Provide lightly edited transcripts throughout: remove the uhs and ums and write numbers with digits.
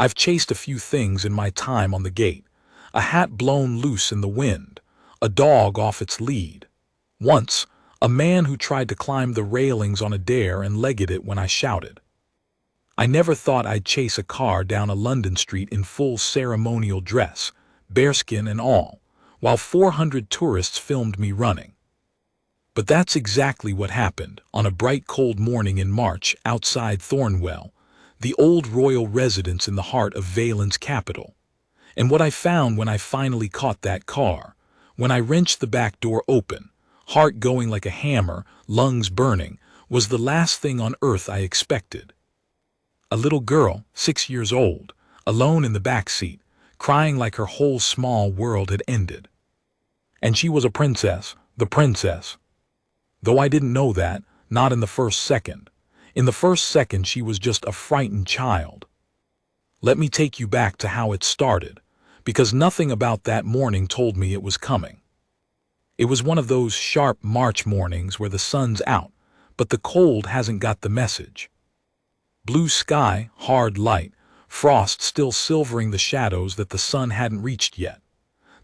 I've chased a few things in my time on the gate. A hat blown loose in the wind, a dog off its lead. Once, a man who tried to climb the railings on a dare and legged it when I shouted. I never thought I'd chase a car down a London street in full ceremonial dress, bearskin and all, while 400 tourists filmed me running. But that's exactly what happened on a bright cold morning in March outside Thornwell, the old royal residence in the heart of Valen's capital. And what I found when I finally caught that car, when I wrenched the back door open, heart going like a hammer, lungs burning, was the last thing on earth I expected. A little girl, 6 years old, alone in the back seat, crying like her whole small world had ended. And she was a princess, the princess. Though I didn't know that, not in the first second. In the first second she was just a frightened child. Let me take you back to how it started, because nothing about that morning told me it was coming. It was one of those sharp March mornings where the sun's out, but the cold hasn't got the message. Blue sky, hard light, frost still silvering the shadows that the sun hadn't reached yet.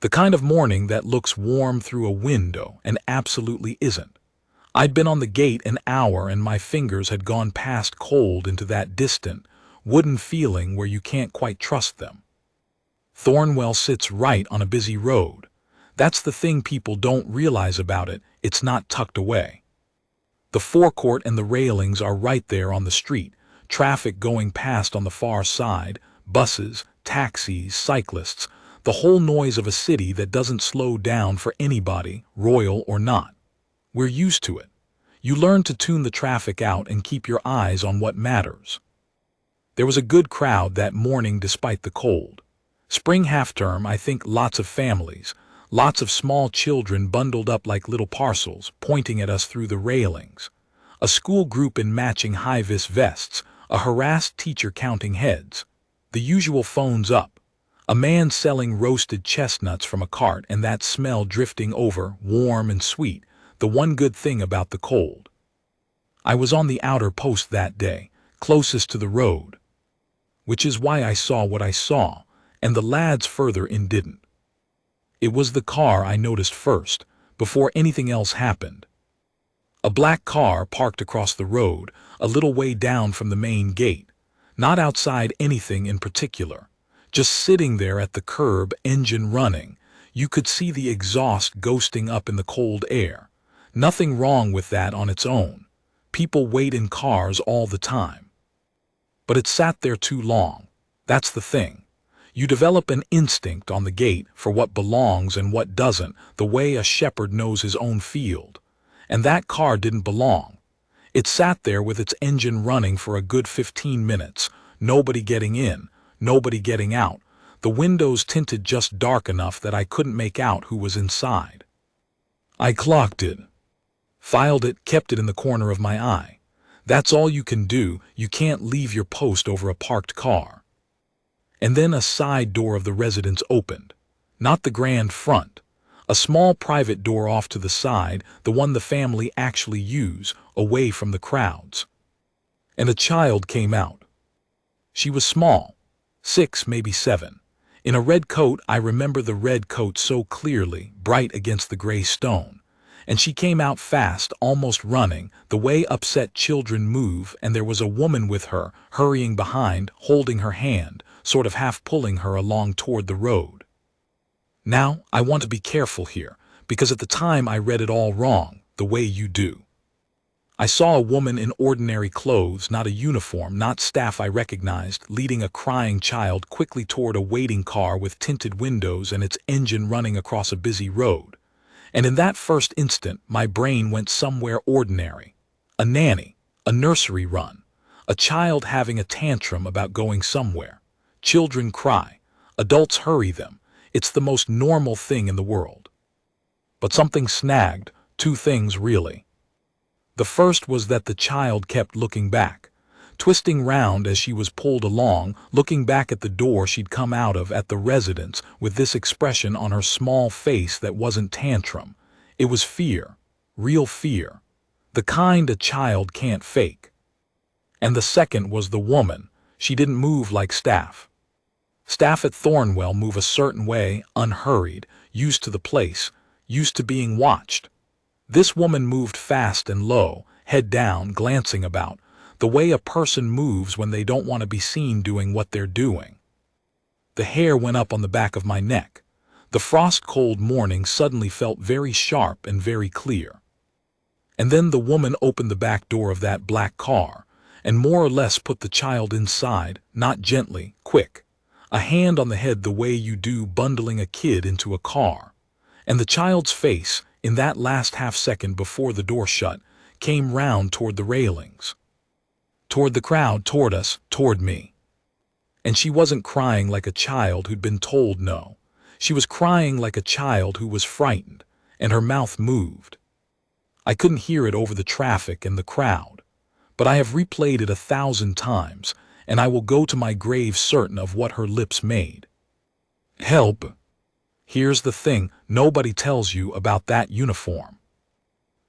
The kind of morning that looks warm through a window and absolutely isn't. I'd been on the gate an hour and my fingers had gone past cold into that distant, wooden feeling where you can't quite trust them. Thornwell sits right on a busy road. That's the thing people don't realize about it, it's not tucked away. The forecourt and the railings are right there on the street, traffic going past on the far side, buses, taxis, cyclists, the whole noise of a city that doesn't slow down for anybody, royal or not. We're used to it. You learn to tune the traffic out and keep your eyes on what matters. There was a good crowd that morning despite the cold. Spring half-term, I think lots of families, lots of small children bundled up like little parcels, pointing at us through the railings. A school group in matching high-vis vests, a harassed teacher counting heads. The usual phones up. A man selling roasted chestnuts from a cart and that smell drifting over, warm and sweet, the one good thing about the cold. I was on the outer post that day, closest to the road. Which is why I saw what I saw, and the lads further in didn't. It was the car I noticed first, before anything else happened. A black car parked across the road, a little way down from the main gate, not outside anything in particular, just sitting there at the curb, engine running. You could see the exhaust ghosting up in the cold air. Nothing wrong with that on its own. People wait in cars all the time. But it sat there too long. That's the thing. You develop an instinct on the gate for what belongs and what doesn't, the way a shepherd knows his own field. And that car didn't belong. It sat there with its engine running for a good 15 minutes, nobody getting in, nobody getting out, the windows tinted just dark enough that I couldn't make out who was inside. I clocked it. Filed it, kept it in the corner of my eye. That's all you can do, you can't leave your post over a parked car. And then a side door of the residence opened. Not the grand front. A small private door off to the side, the one the family actually use, away from the crowds. And a child came out. She was small, 6, maybe 7. In a red coat, I remember the red coat so clearly, bright against the gray stone. And she came out fast, almost running, the way upset children move, and there was a woman with her, hurrying behind, holding her hand, sort of half pulling her along toward the road. Now, I want to be careful here, because at the time I read it all wrong, the way you do. I saw a woman in ordinary clothes, not a uniform, not staff I recognized, leading a crying child quickly toward a waiting car with tinted windows and its engine running across a busy road. And in that first instant, my brain went somewhere ordinary. A nanny, a nursery run, a child having a tantrum about going somewhere. Children cry, adults hurry them. It's the most normal thing in the world. But something snagged, 2 things really. The first was that the child kept looking back, twisting round as she was pulled along, looking back at the door she'd come out of at the residence with this expression on her small face that wasn't tantrum. It was fear, real fear, the kind a child can't fake. And the second was the woman. She didn't move like staff. Staff at Thornwell move a certain way, unhurried, used to the place, used to being watched. This woman moved fast and low, head down, glancing about, the way a person moves when they don't want to be seen doing what they're doing. The hair went up on the back of my neck. The frost-cold morning suddenly felt very sharp and very clear. And then the woman opened the back door of that black car, and more or less put the child inside, not gently, quick. A hand on the head the way you do bundling a kid into a car. And the child's face, in that last half-second before the door shut, came round toward the railings. Toward the crowd, toward us, toward me. And she wasn't crying like a child who'd been told no. She was crying like a child who was frightened, and her mouth moved. I couldn't hear it over the traffic and the crowd, but I have replayed it 1,000 times, and I will go to my grave certain of what her lips made. Help! Here's the thing, nobody tells you about that uniform.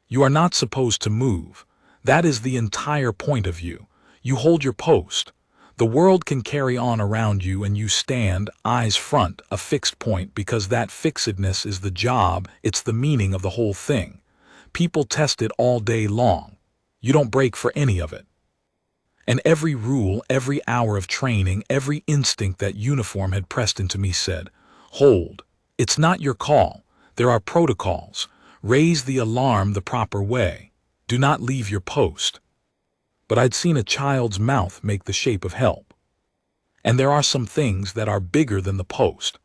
You are not supposed to move. That is the entire point of you. You hold your post. The world can carry on around you and you stand, eyes front, a fixed point because that fixedness is the job, it's the meaning of the whole thing. People test it all day long. You don't break for any of it. And every rule, every hour of training, every instinct that uniform had pressed into me said, hold, it's not your call. There are protocols. Raise the alarm the proper way. Do not leave your post. But I'd seen a child's mouth make the shape of help. And there are some things that are bigger than the post.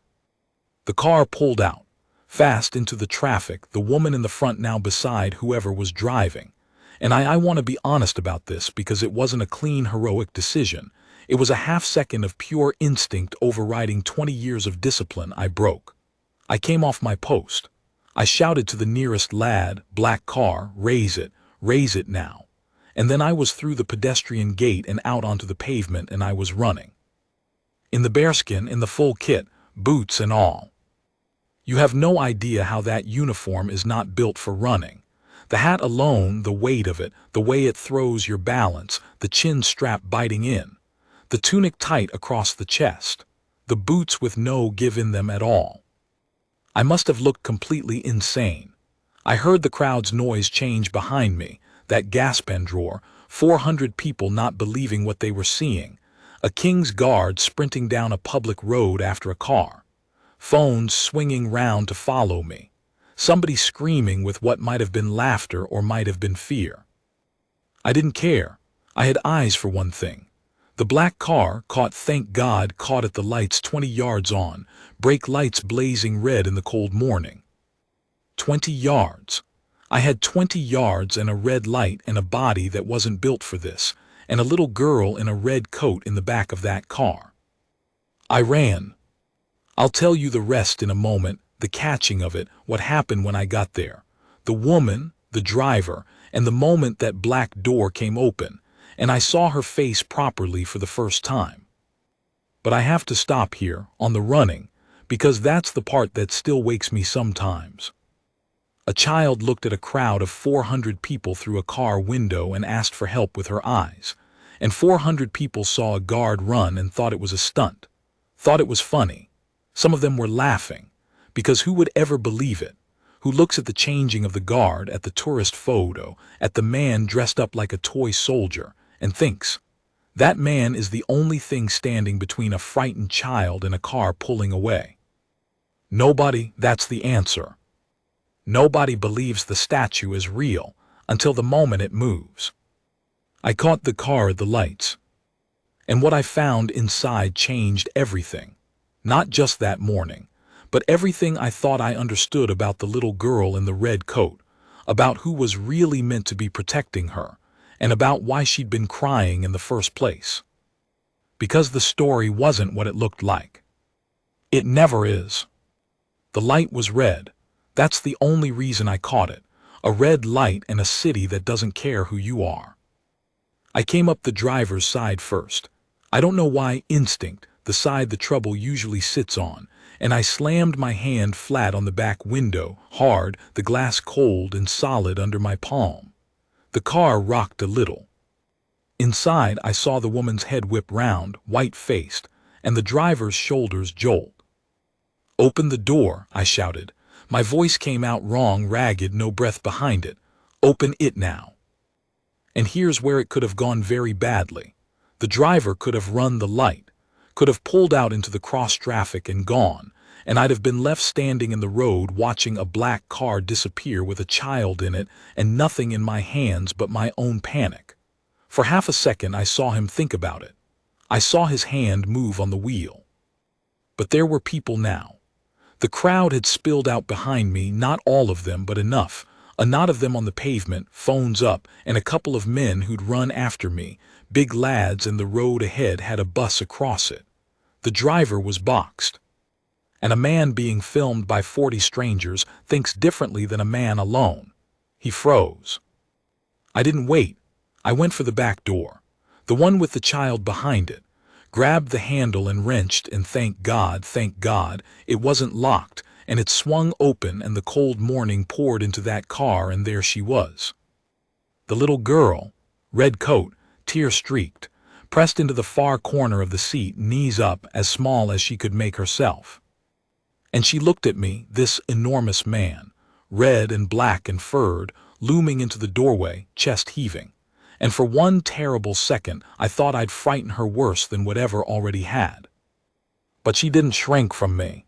The car pulled out, fast into the traffic, the woman in the front now beside whoever was driving. And I want to be honest about this because it wasn't a clean, heroic decision. It was a half-second of pure instinct overriding 20 years of discipline I broke. I came off my post. I shouted to the nearest lad, black car, raise it now. And then I was through the pedestrian gate and out onto the pavement and I was running. In the bearskin, in the full kit, boots and all. You have no idea how that uniform is not built for running. The hat alone, the weight of it, the way it throws your balance, the chin strap biting in, the tunic tight across the chest, the boots with no give in them at all. I must have looked completely insane. I heard the crowd's noise change behind me, that gasp and roar, 400 people not believing what they were seeing, a king's guard sprinting down a public road after a car, phones swinging round to follow me, somebody screaming with what might have been laughter or might have been fear. I didn't care. I had eyes for one thing. The black car, thank God, caught at the lights 20 yards on, brake lights blazing red in the cold morning. 20 yards. I had 20 yards and a red light and a body that wasn't built for this, and a little girl in a red coat in the back of that car. I ran. I'll tell you the rest in a moment, the catching of it, what happened when I got there. The woman, the driver, and the moment that black door came open, and I saw her face properly for the first time. But I have to stop here, on the running, because that's the part that still wakes me sometimes. A child looked at a crowd of 400 people through a car window and asked for help with her eyes, and 400 people saw a guard run and thought it was a stunt, thought it was funny. Some of them were laughing, because who would ever believe it? Who looks at the changing of the guard, at the tourist photo, at the man dressed up like a toy soldier, and thinks, that man is the only thing standing between a frightened child and a car pulling away. Nobody, that's the answer. Nobody believes the statue is real until the moment it moves. I caught the car at the lights, and what I found inside changed everything. Not just that morning, but everything I thought I understood about the little girl in the red coat, about who was really meant to be protecting her, and about why she'd been crying in the first place. Because the story wasn't what it looked like. It never is. The light was red. That's the only reason I caught it. A red light in a city that doesn't care who you are. I came up the driver's side first. I don't know why, instinct, the side the trouble usually sits on, and I slammed my hand flat on the back window, hard, the glass cold and solid under my palm. The car rocked a little. Inside, I saw the woman's head whip round, white-faced, and the driver's shoulders jolt. "Open the door," I shouted. My voice came out wrong, ragged, no breath behind it. "Open it now." And here's where it could have gone very badly. The driver could have run the light, could have pulled out into the cross traffic and gone, and I'd have been left standing in the road watching a black car disappear with a child in it and nothing in my hands but my own panic. For half a second I saw him think about it. I saw his hand move on the wheel. But there were people now. The crowd had spilled out behind me, not all of them, but enough. A knot of them on the pavement, phones up, and a couple of men who'd run after me, big lads, and the road ahead had a bus across it. The driver was boxed. And a man being filmed by 40 strangers thinks differently than a man alone. He froze. I didn't wait. I went for the back door, the one with the child behind it, grabbed the handle and wrenched, and thank God, it wasn't locked, and it swung open and the cold morning poured into that car, and there she was. The little girl, red coat, tear-streaked, pressed into the far corner of the seat, knees up, as small as she could make herself. And she looked at me, this enormous man, red and black and furred, looming into the doorway, chest heaving. And for one terrible second I thought I'd frighten her worse than whatever already had. But she didn't shrink from me.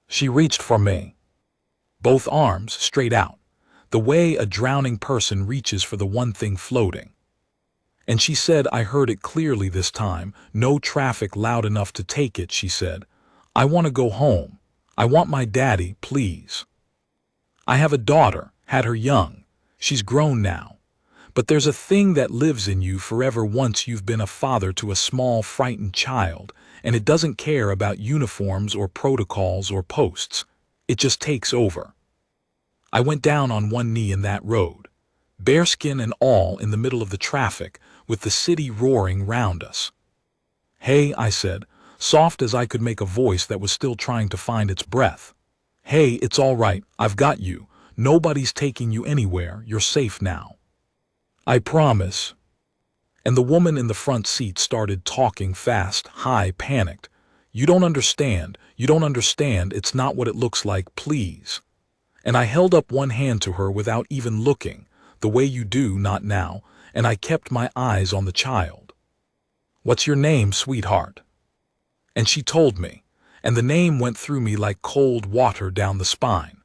She reached for me. Both arms straight out, the way a drowning person reaches for the one thing floating. And she said, I heard it clearly this time, no traffic loud enough to take it, she said, "I want to go home. I want my daddy, please. I have a daughter, had her young. She's grown now. But there's a thing that lives in you forever once you've been a father to a small, frightened child, and it doesn't care about uniforms or protocols or posts. It just takes over." I went down on one knee in that road, bearskin and all, in the middle of the traffic, with the city roaring round us. "Hey," I said, soft as I could make a voice that was still trying to find its breath. "Hey, it's all right, I've got you. Nobody's taking you anywhere, you're safe now. I promise." And the woman in the front seat started talking fast, high, panicked. You don't understand, it's not what it looks like, please." And I held up one hand to her without even looking, the way you do, not now, and I kept my eyes on the child. "What's your name, sweetheart?" And she told me, and the name went through me like cold water down the spine.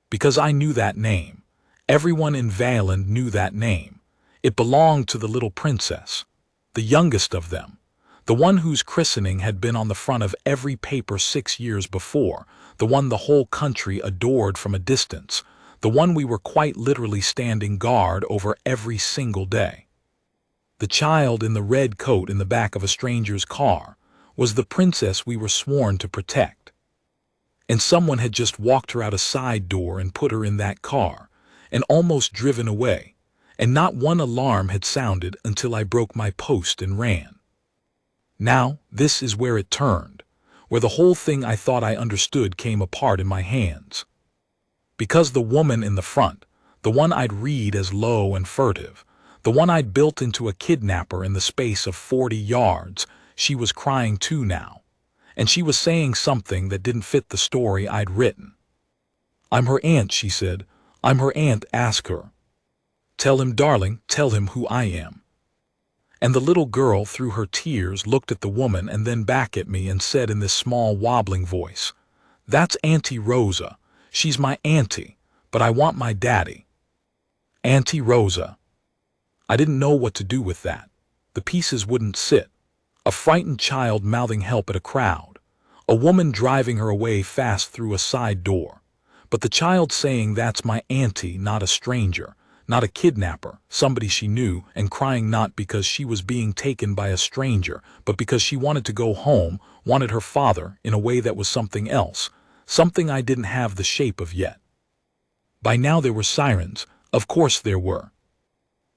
Because I knew that name. Everyone in Valen knew that name. It belonged to the little princess, the youngest of them, the one whose christening had been on the front of every paper 6 years before, the one the whole country adored from a distance, the one we were quite literally standing guard over every single day. The child in the red coat in the back of a stranger's car was the princess we were sworn to protect. And someone had just walked her out a side door and put her in that car, and almost driven away, and not one alarm had sounded until I broke my post and ran. Now, this is where it turned, where the whole thing I thought I understood came apart in my hands. Because the woman in the front, the one I'd read as low and furtive, the one I'd built into a kidnapper in the space of 40 yards, she was crying too now, and she was saying something that didn't fit the story I'd written. "I'm her aunt," she said. "I'm her aunt, ask her. Tell him, darling, tell him who I am." And the little girl, through her tears, looked at the woman and then back at me and said in this small, wobbling voice, "That's Auntie Rosa. She's my auntie, but I want my daddy." Auntie Rosa. I didn't know what to do with that. The pieces wouldn't sit. A frightened child mouthing help at a crowd. A woman driving her away fast through a side door. But the child saying that's my auntie, not a stranger, not a kidnapper, somebody she knew, and crying not because she was being taken by a stranger, but because she wanted to go home, wanted her father, in a way that was something else, something I didn't have the shape of yet. By now there were sirens, of course there were.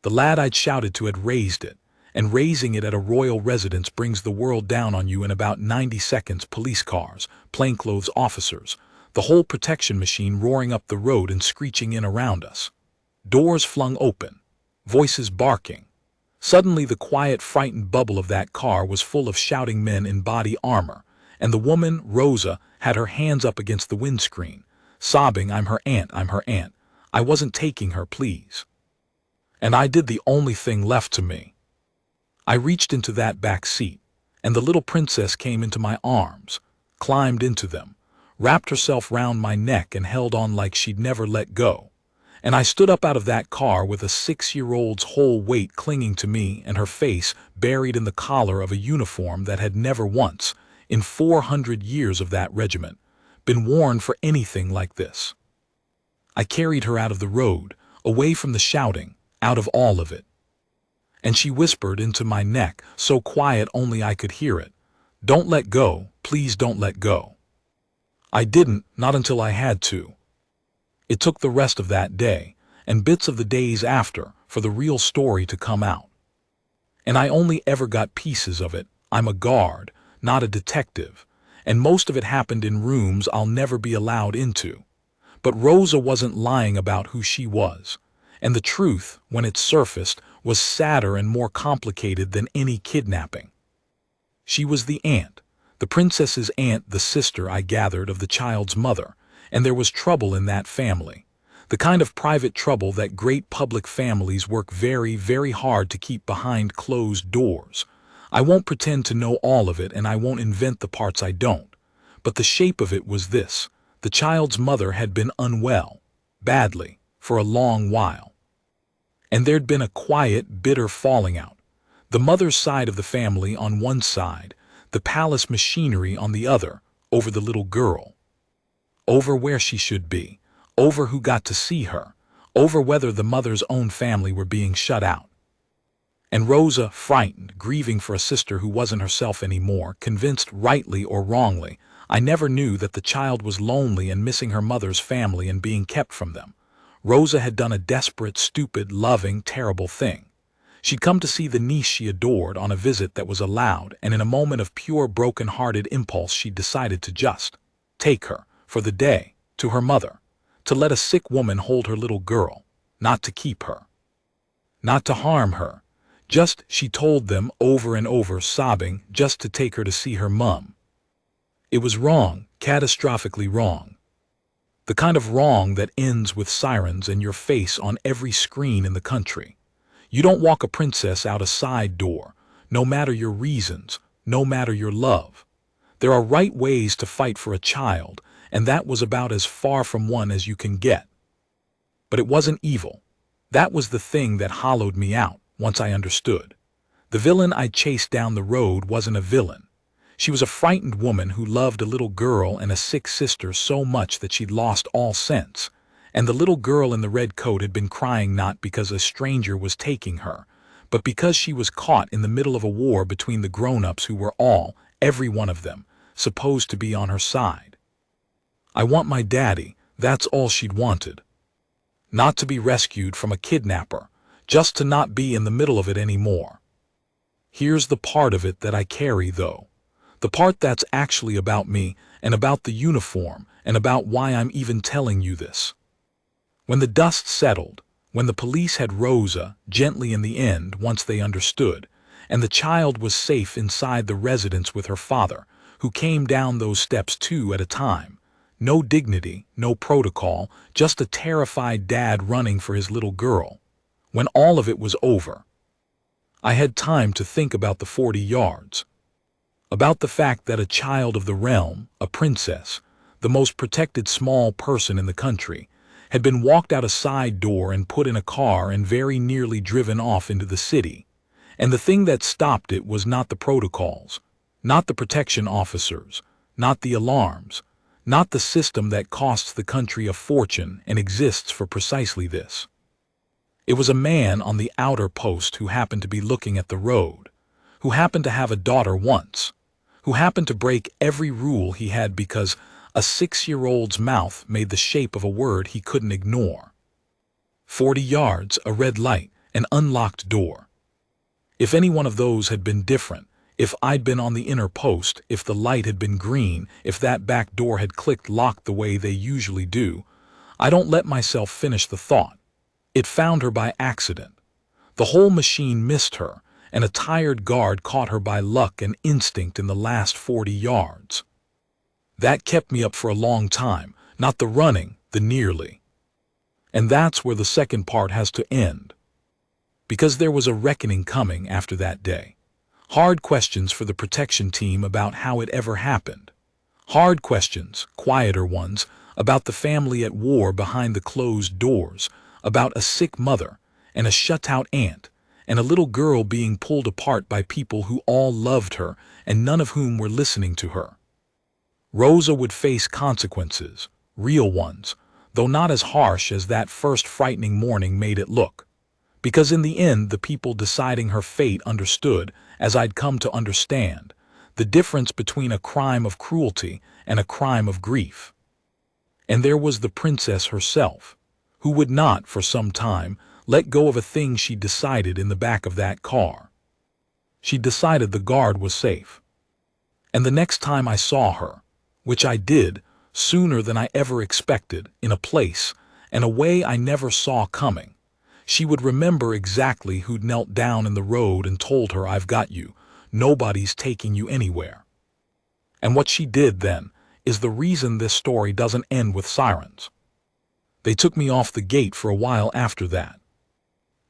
The lad I'd shouted to had raised it, and raising it at a royal residence brings the world down on you in about 90 seconds. Police cars, plainclothes officers, the whole protection machine roaring up the road and screeching in around us. Doors flung open, voices barking. Suddenly the quiet, frightened bubble of that car was full of shouting men in body armor, and the woman, Rosa, had her hands up against the windscreen, sobbing, "I'm her aunt, I'm her aunt. I wasn't taking her, please." And I did the only thing left to me. I reached into that back seat, and the little princess came into my arms, climbed into them, wrapped herself round my neck and held on like she'd never let go. And I stood up out of that car with a 6-year-old's whole weight clinging to me and her face buried in the collar of a uniform that had never once, in 400 years of that regiment, been worn for anything like this. I carried her out of the road, away from the shouting, out of all of it. And she whispered into my neck, so quiet only I could hear it, "Don't let go, please don't let go." I didn't, not until I had to. It took the rest of that day, and bits of the days after, for the real story to come out. And I only ever got pieces of it. I'm a guard, not a detective, and most of it happened in rooms I'll never be allowed into. But Rosa wasn't lying about who she was, and the truth, when it surfaced, was sadder and more complicated than any kidnapping. She was the aunt, the princess's aunt, the sister, I gathered, of the child's mother, and there was trouble in that family. The kind of private trouble that great public families work very, very hard to keep behind closed doors. I won't pretend to know all of it, and I won't invent the parts I don't. But the shape of it was this: the child's mother had been unwell, badly, for a long while. And there'd been a quiet, bitter falling out. The mother's side of the family on one side, the palace machinery on the other, over the little girl. Over where she should be, over who got to see her, over whether the mother's own family were being shut out. And Rosa, frightened, grieving for a sister who wasn't herself anymore, convinced, rightly or wrongly, I never knew, that the child was lonely and missing her mother's family and being kept from them. Rosa had done a desperate, stupid, loving, terrible thing. She'd come to see the niece she adored on a visit that was allowed, and in a moment of pure broken-hearted impulse she'd decided to just take her, for the day, to her mother, to let a sick woman hold her little girl, not to keep her, not to harm her, just, she told them over and over, sobbing, just to take her to see her mum. It was wrong, catastrophically wrong. The kind of wrong that ends with sirens and your face on every screen in the country. You don't walk a princess out a side door, no matter your reasons, no matter your love. There are right ways to fight for a child, and that was about as far from one as you can get. But it wasn't evil. That was the thing that hollowed me out, once I understood. The villain I chased down the road wasn't a villain. She was a frightened woman who loved a little girl and a sick sister so much that she'd lost all sense. And the little girl in the red coat had been crying not because a stranger was taking her, but because she was caught in the middle of a war between the grown-ups who were all, every one of them, supposed to be on her side. I want my daddy, that's all she'd wanted. Not to be rescued from a kidnapper, just to not be in the middle of it anymore. Here's the part of it that I carry, though. The part that's actually about me, and about the uniform, and about why I'm even telling you this. When the dust settled, when the police had Rosa, gently in the end, once they understood, and the child was safe inside the residence with her father, who came down those steps 2 at a time. No dignity, no protocol, just a terrified dad running for his little girl. When all of it was over, I had time to think about the 40 yards. About the fact that a child of the realm, a princess, the most protected small person in the country, had been walked out a side door and put in a car and very nearly driven off into the city. And the thing that stopped it was not the protocols, not the protection officers, not the alarms, not the system that costs the country a fortune and exists for precisely this. It was a man on the outer post who happened to be looking at the road, who happened to have a daughter once, who happened to break every rule he had because a 6-year-old's mouth made the shape of a word he couldn't ignore. 40 yards, a red light, an unlocked door. If any one of those had been different, if I'd been on the inner post, if the light had been green, if that back door had clicked locked the way they usually do, I don't let myself finish the thought. It found her by accident. The whole machine missed her, and a tired guard caught her by luck and instinct in the last 40 yards. That kept me up for a long time, not the running, the nearly. And that's where the second part has to end. Because there was a reckoning coming after that day. Hard questions for the protection team about how it ever happened. Hard questions, quieter ones, about the family at war behind the closed doors, about a sick mother and a shut-out aunt, and a little girl being pulled apart by people who all loved her and none of whom were listening to her. Rosa would face consequences, real ones, though not as harsh as that first frightening morning made it look. Because in the end the people deciding her fate understood, as I'd come to understand, the difference between a crime of cruelty and a crime of grief. And there was the princess herself, who would not, for some time, let go of a thing she decided in the back of that car. She decided the guard was safe. And the next time I saw her, which I did, sooner than I ever expected, in a place and a way I never saw coming, she would remember exactly who'd knelt down in the road and told her, "I've got you. Nobody's taking you anywhere." And what she did then is the reason this story doesn't end with sirens. They took me off the gate for a while after that.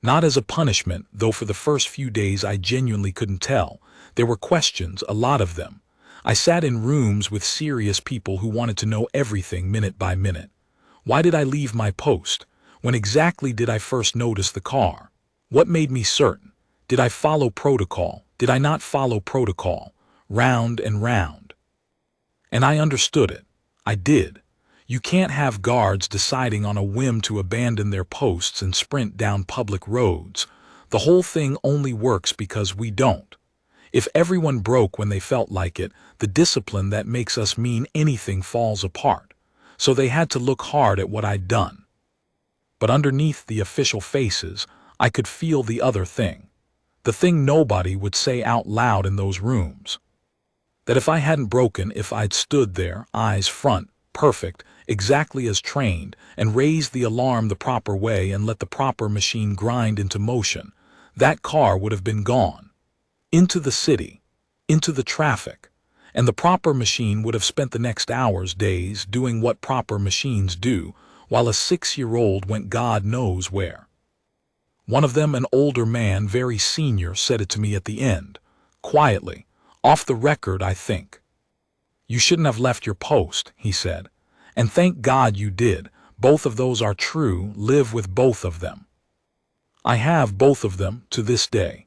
Not as a punishment, though for the first few days I genuinely couldn't tell. There were questions, a lot of them. I sat in rooms with serious people who wanted to know everything minute by minute. Why did I leave my post? When exactly did I first notice the car? What made me certain? Did I follow protocol? Did I not follow protocol? Round and round. And I understood it. I did. You can't have guards deciding on a whim to abandon their posts and sprint down public roads. The whole thing only works because we don't. If everyone broke when they felt like it, the discipline that makes us mean anything falls apart. So they had to look hard at what I'd done. But underneath the official faces, I could feel the other thing. The thing nobody would say out loud in those rooms. That if I hadn't broken, if I'd stood there, eyes front, perfect, exactly as trained, and raised the alarm the proper way and let the proper machine grind into motion, that car would have been gone. Into the city, into the traffic, and the proper machine would have spent the next hours, days, doing what proper machines do, while a 6-year-old went God knows where. One of them, an older man, very senior, said it to me at the end, quietly, off the record, I think. "You shouldn't have left your post," he said, "and thank God you did. Both of those are true. Live with both of them." I have both of them to this day.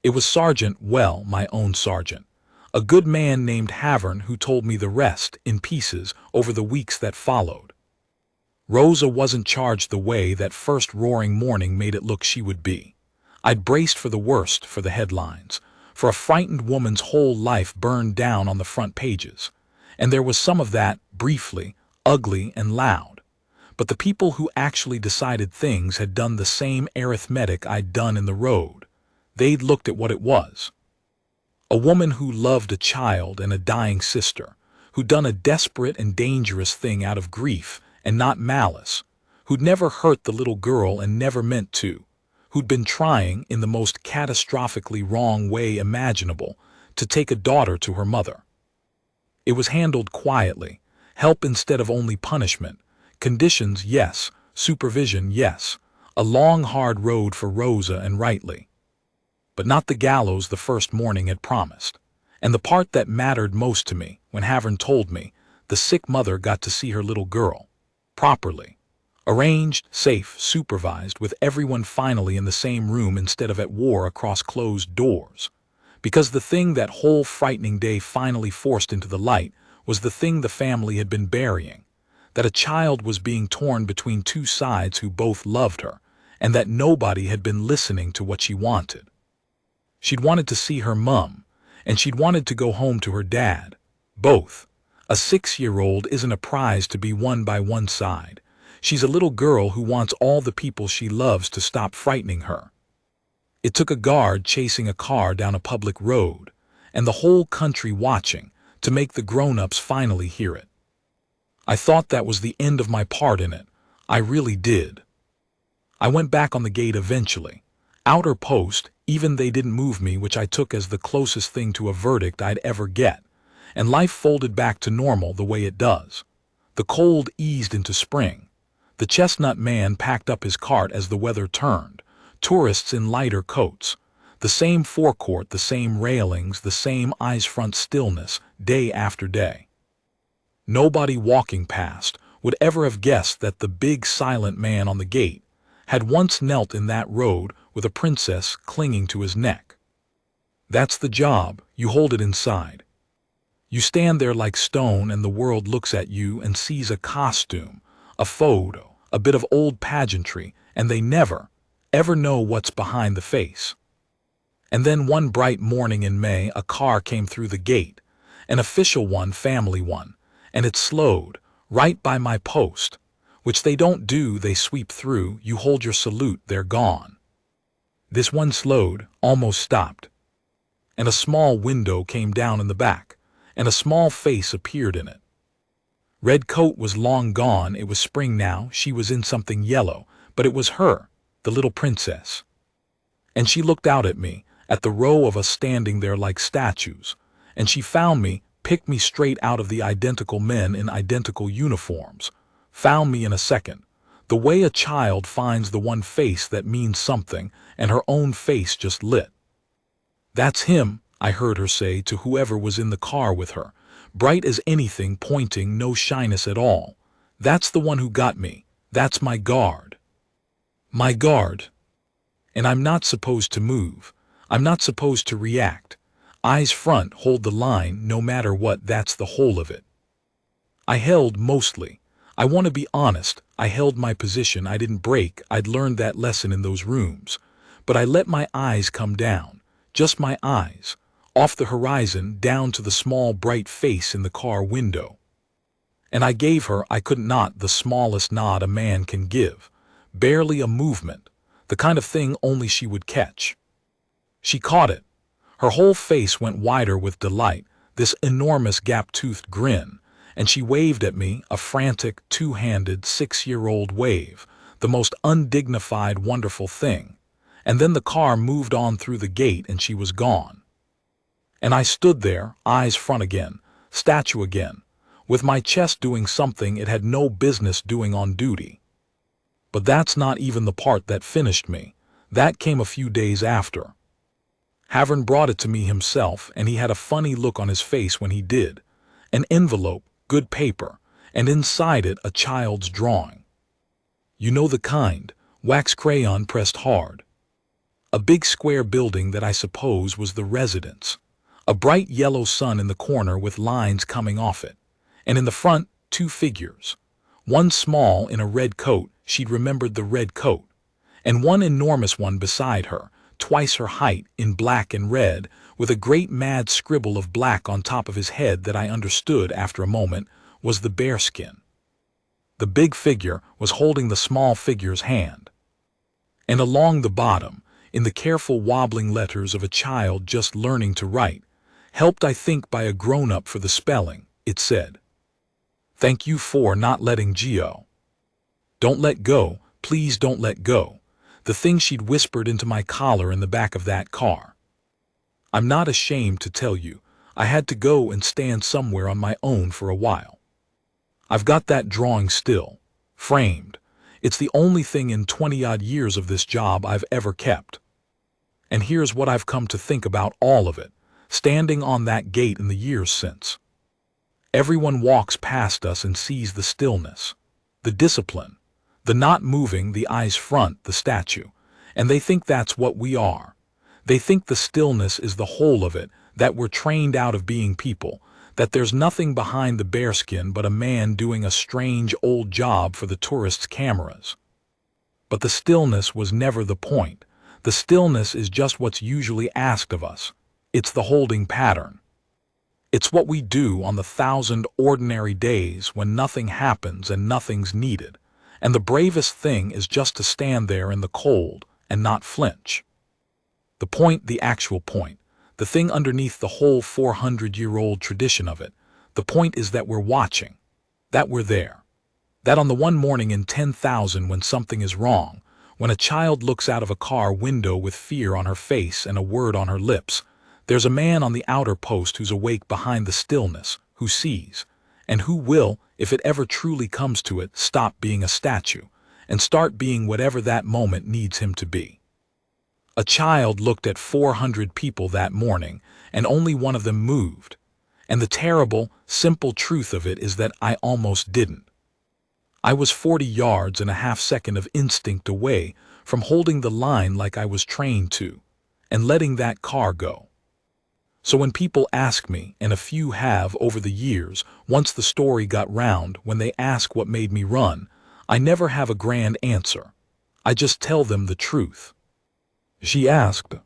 It was my own sergeant, a good man named Havern, who told me the rest, in pieces, over the weeks that followed. Rosa wasn't charged the way that first roaring morning made it look she would be. I'd braced for the worst, for the headlines, for a frightened woman's whole life burned down on the front pages. And there was some of that, briefly, ugly and loud. But the people who actually decided things had done the same arithmetic I'd done in the road. They'd looked at what it was. A woman who loved a child and a dying sister, who'd done a desperate and dangerous thing out of grief and not malice, who'd never hurt the little girl and never meant to, who'd been trying, in the most catastrophically wrong way imaginable, to take a daughter to her mother. It was handled quietly, help instead of only punishment, conditions, yes, supervision, yes, a long hard road for Rosa, and rightly. But not the gallows the first morning had promised. And the part that mattered most to me, when Havern told me, the sick mother got to see her little girl. Properly. Arranged, safe, supervised, with everyone finally in the same room instead of at war across closed doors. Because the thing that whole frightening day finally forced into the light was the thing the family had been burying. That a child was being torn between two sides who both loved her, and that nobody had been listening to what she wanted. She'd wanted to see her mum, and she'd wanted to go home to her dad. Both. A 6-year-old isn't a prize to be won by one side. She's a little girl who wants all the people she loves to stop frightening her. It took a guard chasing a car down a public road, and the whole country watching, to make the grown-ups finally hear it. I thought that was the end of my part in it. I really did. I went back on the gate eventually, Outer post, even they didn't move me, which I took as the closest thing to a verdict I'd ever get, and life folded back to normal the way it does. The cold eased into spring. The chestnut man packed up his cart as the weather turned, tourists in lighter coats. The same forecourt, the same railings, the same eyes-front stillness, day after day. Nobody walking past would ever have guessed that the big silent man on the gate had once knelt in that road with a princess clinging to his neck. That's the job, you hold it inside. You stand there like stone and the world looks at you and sees a costume, a photo, a bit of old pageantry, and they never, ever know what's behind the face. And then one bright morning in May, a car came through the gate, an official one, family one, and it slowed, right by my post, which they don't do, they sweep through, you hold your salute, they're gone. This one slowed, almost stopped, and a small window came down in the back, and a small face appeared in it. Red coat was long gone, it was spring now, she was in something yellow, but it was her, the little princess. And she looked out at me, at the row of us standing there like statues, and she found me, picked me straight out of the identical men in identical uniforms, found me in a second, the way a child finds the one face that means something, and her own face just lit. "That's him," I heard her say to whoever was in the car with her, bright as anything, pointing, no shyness at all. "That's the one who got me. That's my guard." My guard. And I'm not supposed to move. I'm not supposed to react. Eyes front, hold the line, no matter what, that's the whole of it. I held mostly. I want to be honest, I held my position, I didn't break, I'd learned that lesson in those rooms. But I let my eyes come down, just my eyes, off the horizon down to the small bright face in the car window. And I gave her, I could not, the smallest nod a man can give, barely a movement, the kind of thing only she would catch. She caught it. Her whole face went wider with delight, this enormous gap-toothed grin, and she waved at me, a frantic, two-handed, 6-year-old wave, the most undignified, wonderful thing. And then the car moved on through the gate and she was gone. And I stood there, eyes front again, statue again, with my chest doing something it had no business doing on duty. But that's not even the part that finished me. That came a few days after. Havern brought it to me himself, and he had a funny look on his face when he did. An envelope, good paper, and inside it a child's drawing. You know the kind, wax crayon pressed hard. A big square building that I suppose was the residence. A bright yellow sun in the corner with lines coming off it. And in the front, 2 figures. One small in a red coat, she'd remembered the red coat. And one enormous one beside her, twice her height, in black and red, with a great mad scribble of black on top of his head that I understood after a moment was the bearskin. The big figure was holding the small figure's hand. And along the bottom, in the careful wobbling letters of a child just learning to write, helped I think by a grown-up for the spelling, it said, "Thank you for not letting Geo. Don't let go, please don't let go." The thing she'd whispered into my collar in the back of that car. I'm not ashamed to tell you, I had to go and stand somewhere on my own for a while. I've got that drawing still, framed. It's the only thing in 20-odd years of this job I've ever kept. And here's what I've come to think about all of it, standing on that gate in the years since. Everyone walks past us and sees the stillness, the discipline, the not moving, the eyes front, the statue, and they think that's what we are. They think the stillness is the whole of it, that we're trained out of being people, that there's nothing behind the bearskin but a man doing a strange old job for the tourists' cameras. But the stillness was never the point. The stillness is just what's usually asked of us. It's the holding pattern. It's what we do on the 1,000 ordinary days when nothing happens and nothing's needed. And the bravest thing is just to stand there in the cold and not flinch. The point, the actual point, the thing underneath the whole 400-year-old tradition of it, the point is that we're watching, that we're there. That on the one morning in 10,000 when something is wrong, When a child looks out of a car window with fear on her face and a word on her lips, there's a man on the outer post who's awake behind the stillness, who sees, and who will, if it ever truly comes to it, stop being a statue and start being whatever that moment needs him to be. A child looked at 400 people that morning, and only one of them moved. And the terrible, simple truth of it is that I almost didn't. I was 40 yards and a half second of instinct away from holding the line like I was trained to, and letting that car go. So when people ask me, and a few have over the years, once the story got round, when they ask what made me run, I never have a grand answer. I just tell them the truth. She asked.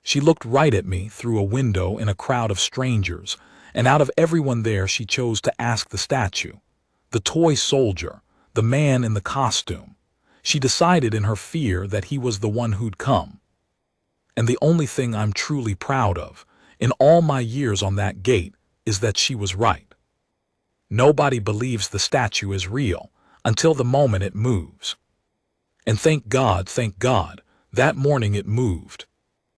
She looked right at me through a window in a crowd of strangers, and out of everyone there she chose to ask the statue, the toy soldier, the man in the costume. She decided in her fear that he was the one who'd come. And the only thing I'm truly proud of, in all my years on that gate, is that she was right. Nobody believes the statue is real until the moment it moves. And thank God, that morning it moved.